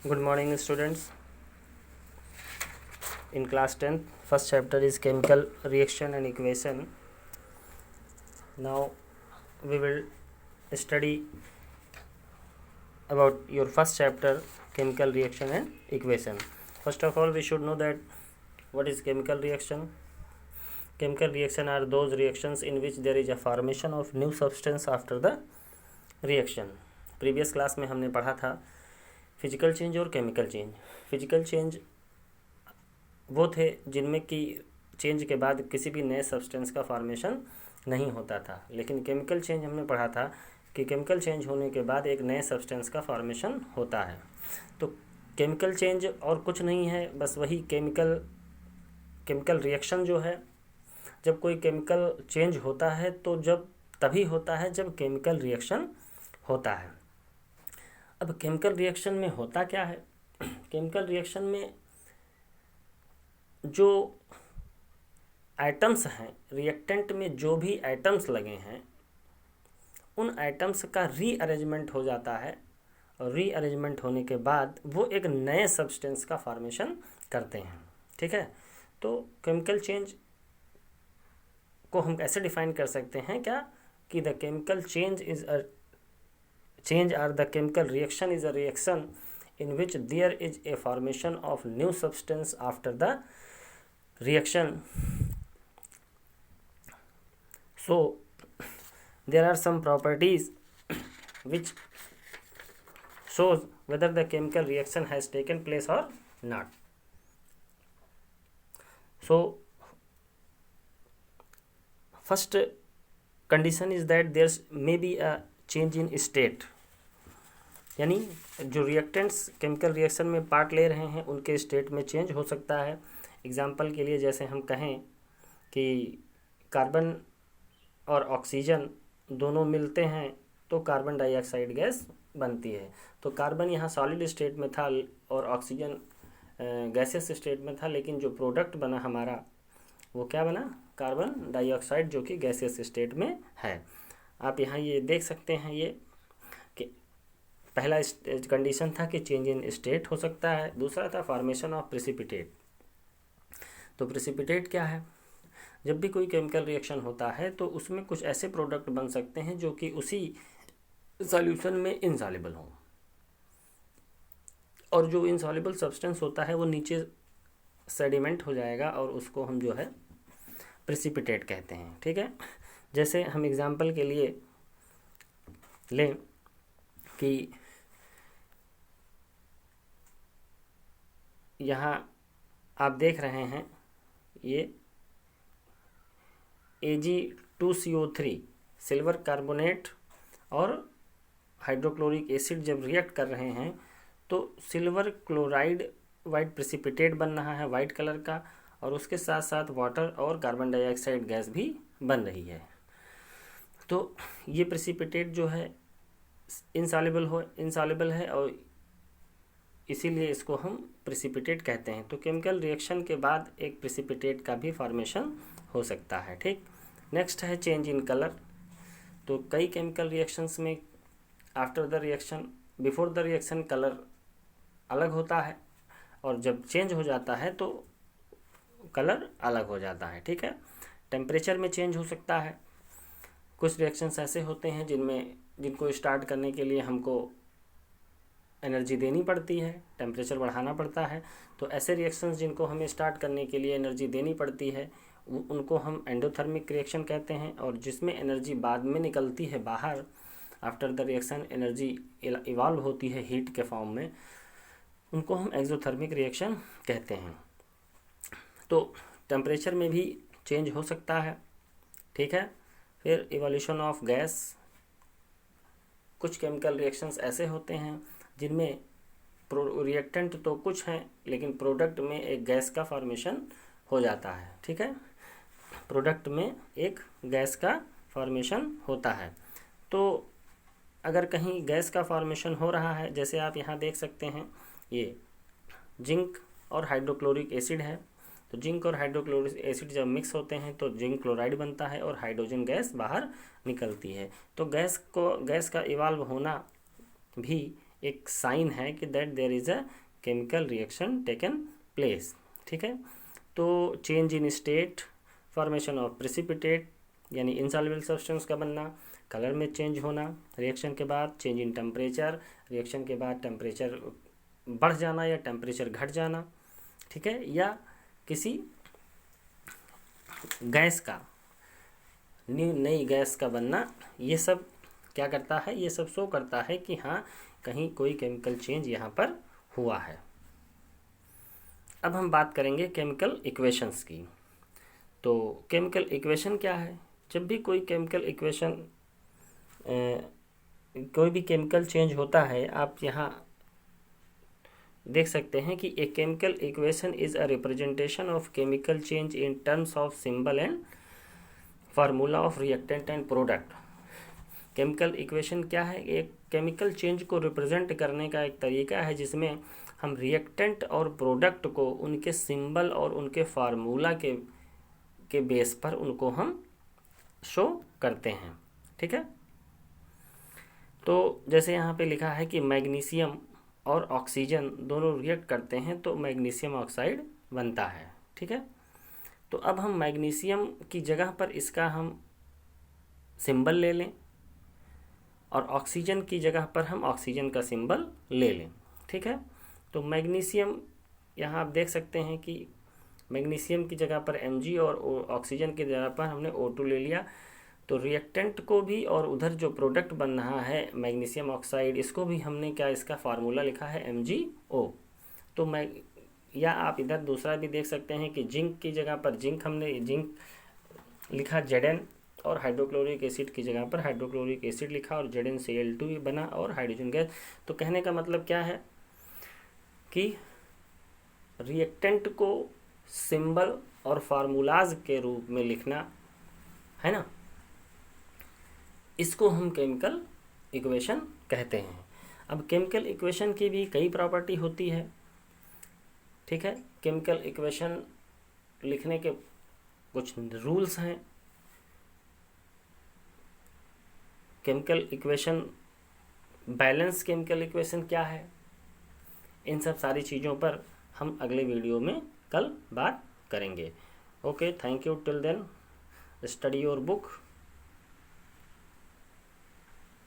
Good morning, students. In class 10th, first chapter is chemical reaction and equation. Now we will study about your first chapter, chemical reaction and equation. First of all, we should know that what is chemical reaction. Chemical reaction are those reactions in which there is a formation of new substance after the reaction. Previous class में हमने पढ़ा था physical change और chemical change. Physical change वो थे जिनमें कि change के बाद किसी भी नए सब्सटेंस का फॉर्मेशन नहीं होता था, लेकिन केमिकल चेंज हमने पढ़ा था कि केमिकल चेंज होने के बाद एक नए सब्सटेंस का फॉर्मेशन होता है. तो केमिकल चेंज और कुछ नहीं है, बस वही केमिकल रिएक्शन जो है, जब कोई केमिकल चेंज होता है तो जब तभी होता है जब केमिकल रिएक्शन होता है. अब केमिकल रिएक्शन में होता क्या है? केमिकल रिएक्शन में जो आइटम्स हैं, रिएक्टेंट में जो भी आइटम्स लगे हैं, उन आइटम्स का रीअरेंजमेंट हो जाता है और रीअरेंजमेंट होने के बाद वो एक नए सब्सटेंस का फॉर्मेशन करते हैं. ठीक है, तो केमिकल चेंज को हम ऐसे डिफाइन कर सकते हैं क्या कि the chemical change is a change or the chemical reaction is a reaction in which there is a formation of new substance after the reaction. So there are some properties which shows whether the chemical reaction has taken place or not. So first condition is that there may be a change in state, यानी जो reactants chemical reaction में part ले रहे हैं उनके state में change हो सकता है. एग्जाम्पल के लिए जैसे हम कहें कि कार्बन और ऑक्सीजन दोनों मिलते हैं तो कार्बन डाइऑक्साइड गैस बनती है. तो कार्बन यहाँ सॉलिड स्टेट में था और ऑक्सीजन गैसेस स्टेट में था, लेकिन जो प्रोडक्ट बना हमारा वो क्या बना? कार्बन डाइऑक्साइड, जो कि गैसेस स्टेट में है. आप यहाँ ये देख सकते हैं ये कि पहला कंडीशन था कि चेंज इन स्टेट हो सकता है, दूसरा था फॉर्मेशन ऑफ प्रेसिपिटेट. तो प्रेसिपिटेट क्या है? जब भी कोई केमिकल रिएक्शन होता है तो उसमें कुछ ऐसे प्रोडक्ट बन सकते हैं जो कि उसी सॉल्यूशन में इनसॉल्युबल हों, और जो इनसॉल्युबल सब्सटेंस होता है वो नीचे सेडिमेंट हो जाएगा और उसको हम जो है प्रेसिपिटेट कहते हैं. ठीक है, जैसे हम एग्जाम्पल के लिए लें कि यहाँ आप देख रहे हैं ये Ag2CO3 सिल्वर कार्बोनेट और हाइड्रोक्लोरिक एसिड जब रिएक्ट कर रहे हैं तो सिल्वर क्लोराइड वाइट प्रेसिपिटेट बन रहा है वाइट कलर का, और उसके साथ साथ वाटर और कार्बन डाइऑक्साइड गैस भी बन रही है. तो ये प्रेसिपिटेट जो है इनसॉल्युबल है और इसीलिए इसको हम प्रेसिपिटेट कहते हैं. तो केमिकल रिएक्शन के बाद एक प्रेसिपिटेट का भी फॉर्मेशन हो सकता है. ठीक, नेक्स्ट है चेंज इन कलर. तो कई केमिकल रिएक्शंस में after the reaction, before the reaction colour अलग होता है और जब चेंज हो जाता है तो कलर अलग हो जाता है. ठीक है, टेम्परेचर में चेंज हो सकता है. कुछ रिएक्शंस ऐसे होते हैं जिनको स्टार्ट करने के लिए हमको एनर्जी देनी पड़ती है, टेम्परेचर बढ़ाना पड़ता है. तो ऐसे रिएक्शंस जिनको हमें स्टार्ट करने के लिए एनर्जी देनी पड़ती है उनको हम एंडोथर्मिक रिएक्शन कहते हैं, और जिसमें एनर्जी बाद में निकलती है बाहर, after the reaction energy evolve होती है हीट के फॉर्म में, उनको हम एक्सोथर्मिक रिएक्शन कहते हैं. तो टेम्परेचर में भी चेंज हो सकता है. ठीक है, फिर इवोल्यूशन ऑफ गैस. कुछ केमिकल रिएक्शंस ऐसे होते हैं जिनमें रिएक्टेंट तो कुछ हैं लेकिन प्रोडक्ट में एक गैस का फॉर्मेशन हो जाता है. ठीक है, प्रोडक्ट में एक गैस का फॉर्मेशन होता है. तो अगर कहीं गैस का फॉर्मेशन हो रहा है, जैसे आप यहाँ देख सकते हैं ये जिंक और हाइड्रोक्लोरिक एसिड है, तो जिंक और हाइड्रोक्लोरिक एसिड जब मिक्स होते हैं तो जिंक क्लोराइड बनता है और हाइड्रोजन गैस बाहर निकलती है. तो गैस का इवॉल्व होना भी एक साइन है कि that there is a chemical reaction taken place. ठीक है, तो change in state, formation of precipitate यानी इनसॉल्युबल सब्सटेंस का बनना, कलर में चेंज होना रिएक्शन के बाद, चेंज इन टेम्परेचर, रिएक्शन के बाद टेम्परेचर बढ़ जाना या टेम्परेचर घट जाना। ठीक है, या किसी गैस का नई गैस का बनना, ये सब क्या करता है, ये सब शो करता है कि हाँ कहीं कोई केमिकल चेंज यहाँ पर हुआ है। अब हम बात करेंगे केमिकल इक्वेशंस की। तो केमिकल इक्वेशन क्या है? जब भी कोई केमिकल इक्वेशन कोई भी केमिकल चेंज होता है, आप यहाँ देख सकते हैं कि a chemical equation is a representation of chemical change in terms of symbol and formula of reactant and product. Chemical equation क्या है? एक केमिकल चेंज को रिप्रेजेंट करने का एक तरीका है जिसमें हम रिएक्टेंट और प्रोडक्ट को उनके सिंबल और उनके फार्मूला के बेस पर उनको हम शो करते हैं। ठीक है, तो जैसे यहाँ पे लिखा है कि मैग्नीशियम और ऑक्सीजन दोनों रिएक्ट करते हैं तो मैग्नीशियम ऑक्साइड बनता है। ठीक है, तो अब हम मैग्नीशियम की जगह पर इसका हम सिंबल ले लें और ऑक्सीजन की जगह पर हम ऑक्सीजन का सिंबल ले लें। ठीक है, तो मैग्नीशियम यहाँ आप देख सकते हैं कि मैग्नीशियम की जगह पर Mg और ऑक्सीजन की जगह पर हमने O2 ले लिया। तो रिएक्टेंट को भी और उधर जो प्रोडक्ट बन रहा है मैग्नीशियम ऑक्साइड, इसको भी हमने क्या, इसका फार्मूला लिखा है MgO। तो या आप इधर दूसरा भी देख सकते हैं कि जिंक की जगह पर हमने जिंक लिखा Zn और हाइड्रोक्लोरिक एसिड की जगह पर हाइड्रोक्लोरिक एसिड लिखा और ZnCl2 बना और हाइड्रोजन गैस। तो कहने का मतलब क्या है कि रिएक्टेंट को सिंबल और फार्मूलाज के रूप में लिखना है ना, इसको हम केमिकल इक्वेशन कहते हैं। अब केमिकल इक्वेशन की भी कई प्रॉपर्टी होती है। ठीक है, केमिकल इक्वेशन लिखने के कुछ रूल्स हैं। Chemical equation, balance chemical equation क्या है, इन सब सारी चीज़ों पर हम अगले वीडियो में कल बात करेंगे। Okay, thank you. Till then study your book.